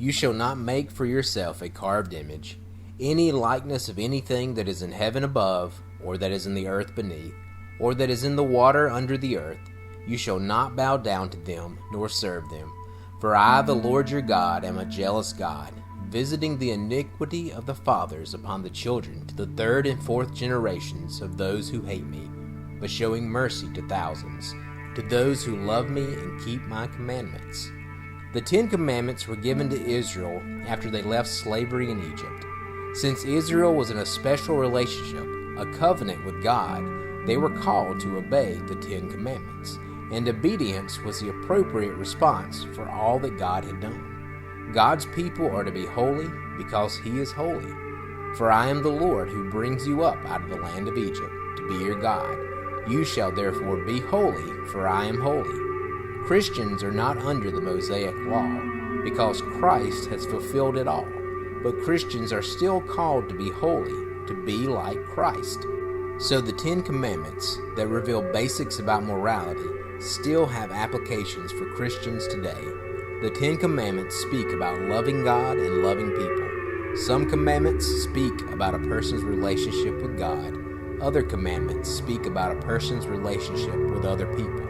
You shall not make for yourself a carved image, any likeness of anything that is in heaven above, or that is in the earth beneath, or that is in the water under the earth. You shall not bow down to them, nor serve them. For I, the Lord your God, am a jealous God, visiting the iniquity of the fathers upon the children to the third and fourth generations of those who hate me, but showing mercy to thousands, to those who love me and keep my commandments. The 10 Commandments were given to Israel after they left slavery in Egypt. Since Israel was in a special relationship, a covenant with God, they were called to obey the 10 Commandments, and obedience was the appropriate response for all that God had done. God's people are to be holy because He is holy. For I am the Lord who brings you up out of the land of Egypt to be your God. You shall therefore be holy, for I am holy. Christians are not under the Mosaic law because Christ has fulfilled it all, but Christians are still called to be holy, to be like Christ. So the 10 Commandments that reveal basics about morality still have applications for Christians today. The 10 Commandments speak about loving God and loving people. Some commandments speak about a person's relationship with God. Other commandments speak about a person's relationship with other people.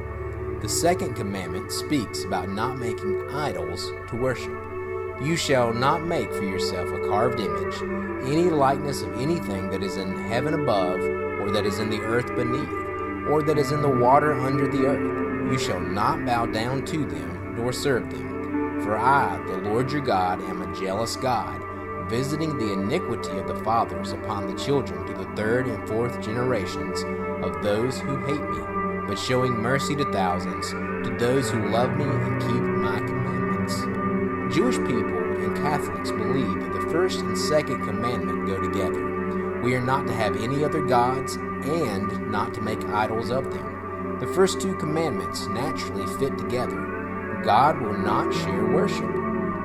The second commandment speaks about not making idols to worship. You shall not make for yourself a carved image, any likeness of anything that is in heaven above, or that is in the earth beneath, or that is in the water under the earth. You shall not bow down to them, nor serve them. For I, the Lord your God, am a jealous God, visiting the iniquity of the fathers upon the children to the third and fourth generations of those who hate me, but showing mercy to thousands, to those who love me and keep my commandments. Jewish people and Catholics believe that the first and second commandment go together. We are not to have any other gods and not to make idols of them. The first 2 commandments naturally fit together. God will not share worship.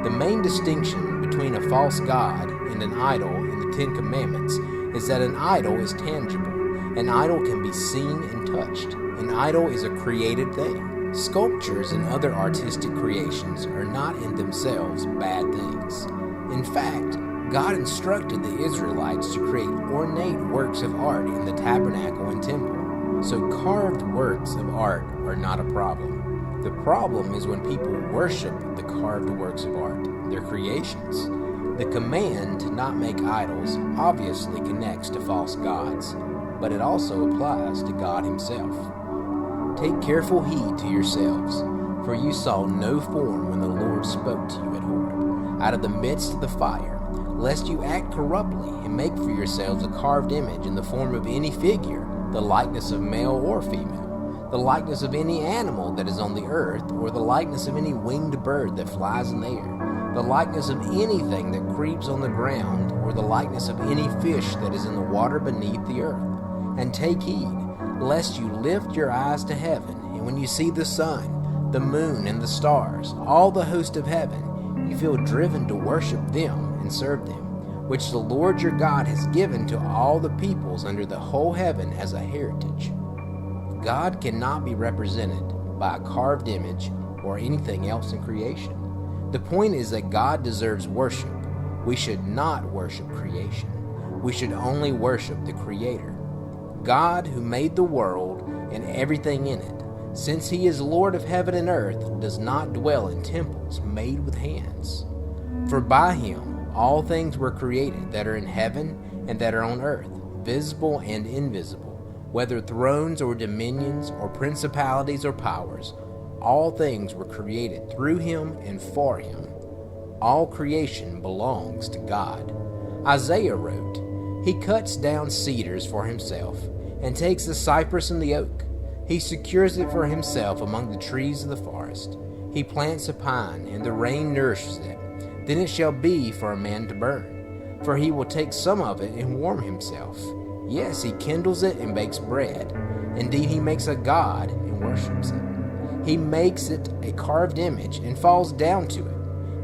The main distinction between a false god and an idol in the 10 Commandments is that an idol is tangible. An idol can be seen and touched. An idol is a created thing. Sculptures and other artistic creations are not in themselves bad things. In fact, God instructed the Israelites to create ornate works of art in the tabernacle and temple. So carved works of art are not a problem. The problem is when people worship the carved works of art, their creations. The command to not make idols obviously connects to false gods, but it also applies to God Himself. Take careful heed to yourselves, for you saw no form when the Lord spoke to you at Horeb, out of the midst of the fire, lest you act corruptly and make for yourselves a carved image in the form of any figure, the likeness of male or female, the likeness of any animal that is on the earth, or the likeness of any winged bird that flies in the air, the likeness of anything that creeps on the ground, or the likeness of any fish that is in the water beneath the earth. And take heed, lest you lift your eyes to heaven, and when you see the sun, the moon, and the stars, all the host of heaven, you feel driven to worship them and serve them, which the Lord your God has given to all the peoples under the whole heaven as a heritage. God cannot be represented by a carved image or anything else in creation. The point is that God deserves worship. We should not worship creation. We should only worship the Creator. God, who made the world and everything in it, since He is Lord of heaven and earth, does not dwell in temples made with hands. For by Him all things were created that are in heaven and that are on earth, visible and invisible, whether thrones or dominions or principalities or powers. All things were created through Him and for Him. All creation belongs to God. Isaiah wrote, He cuts down cedars for Himself, and takes the cypress and the oak. He secures it for Himself among the trees of the forest. He plants a pine, and the rain nourishes it. Then it shall be for a man to burn. For He will take some of it and warm Himself. Yes, He kindles it and bakes bread. Indeed, He makes a god and worships it. He makes it a carved image and falls down to it.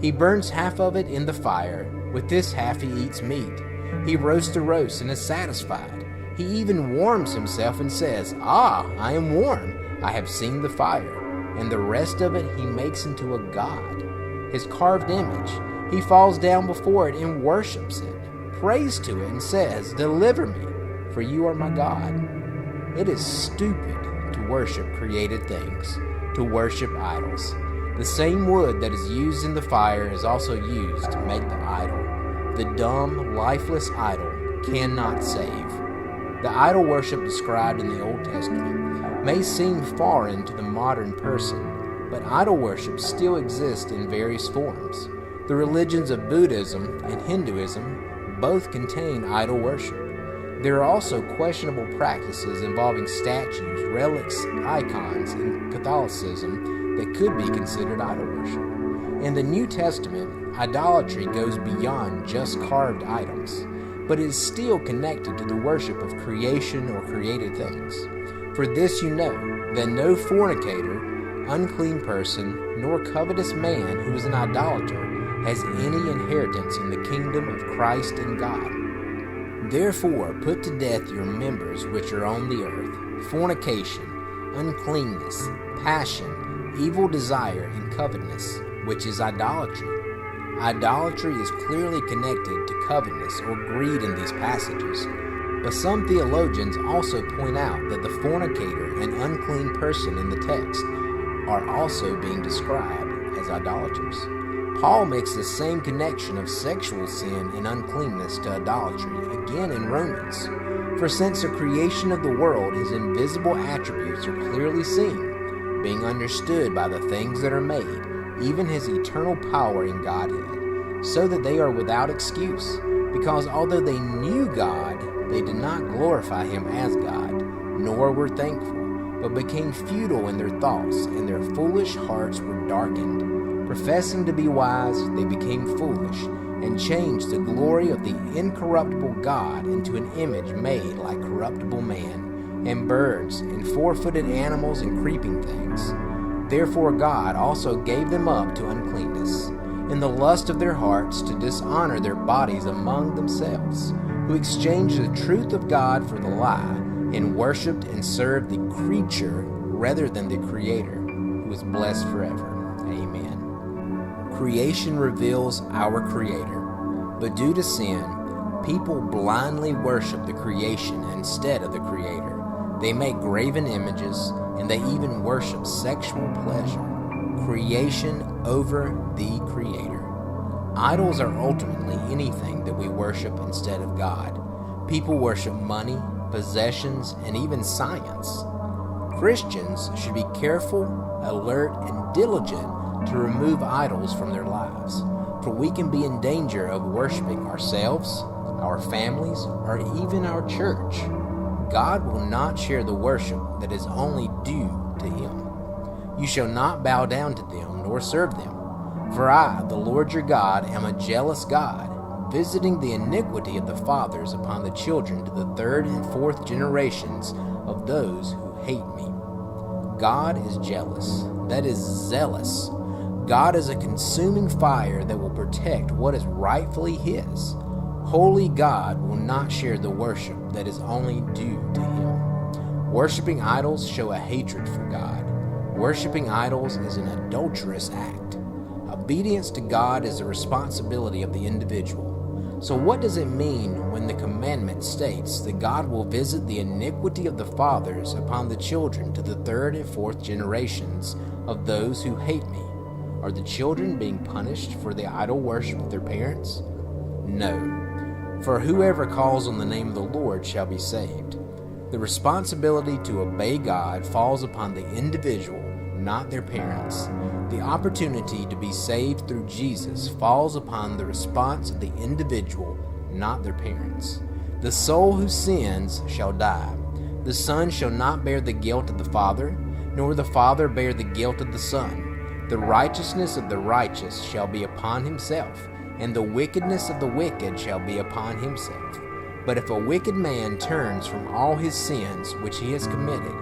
He burns half of it in the fire. With this half He eats meat. He roasts a roast and is satisfied. He even warms himself and says, I am warm. I have seen the fire. And the rest of it He makes into a god, His carved image, he falls down before it and worships it, prays to it, and says, "Deliver me, for you are my God." It is stupid to worship created things, to worship idols. The same wood that is used in the fire is also used to make the idol. The dumb, lifeless idol cannot save. The idol worship described in the Old Testament may seem foreign to the modern person, but idol worship still exists in various forms. The religions of Buddhism and Hinduism both contain idol worship. There are also questionable practices involving statues, relics, icons in Catholicism that could be considered idol worship. In the New Testament, idolatry goes beyond just carved items, but is still connected to the worship of creation or created things. For this you know, that no fornicator, unclean person, nor covetous man who is an idolater has any inheritance in the kingdom of Christ and God. Therefore put to death your members which are on the earth, fornication, uncleanness, passion, evil desire, and covetousness, which is idolatry. Idolatry is clearly connected to covetousness or greed in these passages, but some theologians also point out that the fornicator and unclean person in the text are also being described as idolaters. Paul makes the same connection of sexual sin and uncleanness to idolatry again in Romans. For since the creation of the world, his invisible attributes are clearly seen, being understood by the things that are made, even his eternal power in Godhead, so that they are without excuse, because although they knew God, they did not glorify him as God, nor were thankful, but became futile in their thoughts, and their foolish hearts were darkened. Professing to be wise, they became foolish, and changed the glory of the incorruptible God into an image made like corruptible man, and birds, and four-footed animals, and creeping things. Therefore God also gave them up to uncleanness, in the lust of their hearts, to dishonor their bodies among themselves, who exchanged the truth of God for the lie, and worshipped and served the creature rather than the Creator, who is blessed forever. Amen. Creation reveals our Creator, but due to sin, people blindly worship the creation instead of the Creator. They make graven images, and they even worship sexual pleasure. Creation over the Creator. Idols are ultimately anything that we worship instead of God. People worship money, possessions, and even science. Christians should be careful, alert, and diligent to remove idols from their lives, for we can be in danger of worshiping ourselves, our families, or even our church. God will not share the worship that is only due to him. You shall not bow down to them nor serve them. For I, the Lord your God, am a jealous God, visiting the iniquity of the fathers upon the children to the third and fourth generations of those who hate me. God is jealous, that is zealous. God is a consuming fire that will protect what is rightfully his. Holy God will not share the worship that is only due to him. Worshiping idols show a hatred for God. Worshiping idols is an adulterous act. Obedience to God is the responsibility of the individual. So what does it mean when the commandment states that God will visit the iniquity of the fathers upon the children to the third and fourth generations of those who hate me? Are the children being punished for the idol worship of their parents? No, for whoever calls on the name of the Lord shall be saved. The responsibility to obey God falls upon the individual, not their parents. The opportunity to be saved through Jesus falls upon the response of the individual, not their parents. The soul who sins shall die. The son shall not bear the guilt of the father, nor the father bear the guilt of the son. The righteousness of the righteous shall be upon himself, and the wickedness of the wicked shall be upon himself. But if a wicked man turns from all his sins which he has committed,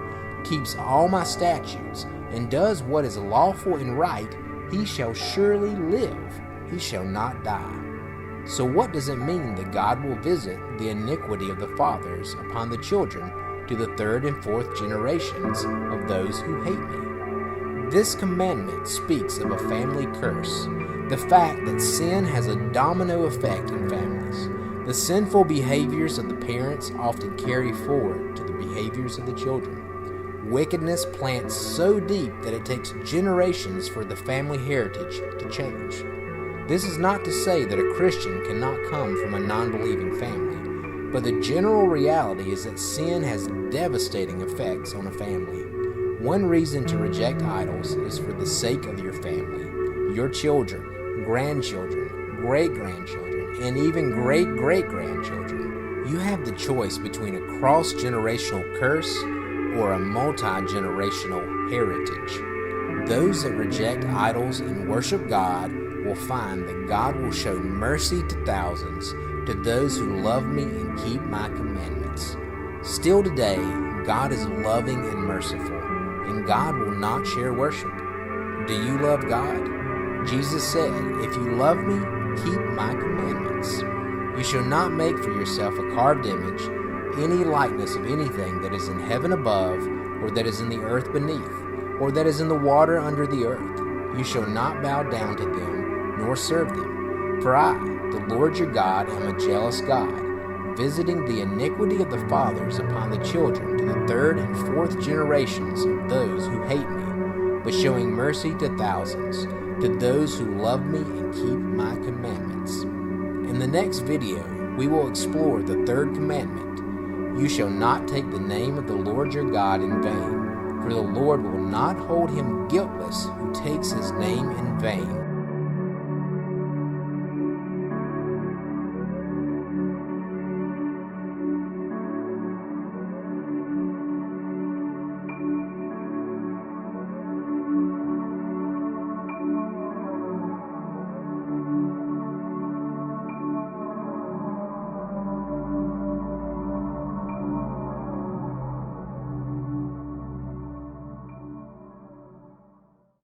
keeps all my statutes, and does what is lawful and right, he shall surely live, he shall not die. So what does it mean that God will visit the iniquity of the fathers upon the children to the third and fourth generations of those who hate me? This commandment speaks of a family curse. The fact that sin has a domino effect in families. The sinful behaviors of the parents often carry forward to the behaviors of the children. Wickedness plants so deep that it takes generations for the family heritage to change. This is not to say that a Christian cannot come from a non-believing family, but the general reality is that sin has devastating effects on a family. One reason to reject idols is for the sake of your family, your children, grandchildren, great-grandchildren, and even great-great-grandchildren. You have the choice between a cross-generational curse or a multi-generational heritage. Those that reject idols and worship God will find that God will show mercy to thousands, to those who love me and keep my commandments. Still today, God is loving and merciful, and God will not share worship. Do you love God? Jesus said, "If you love me, keep my commandments. You shall not make for yourself a carved image, any likeness of anything that is in heaven above, or that is in the earth beneath, or that is in the water under the earth. You shall not bow down to them, nor serve them. For I, the Lord your God, am a jealous God, visiting the iniquity of the fathers upon the children to the third and fourth generations of those who hate me, but showing mercy to thousands, to those who love me and keep my commandments." In the next video, we will explore the third commandment. You shall not take the name of the Lord your God in vain, for the Lord will not hold him guiltless who takes his name in vain.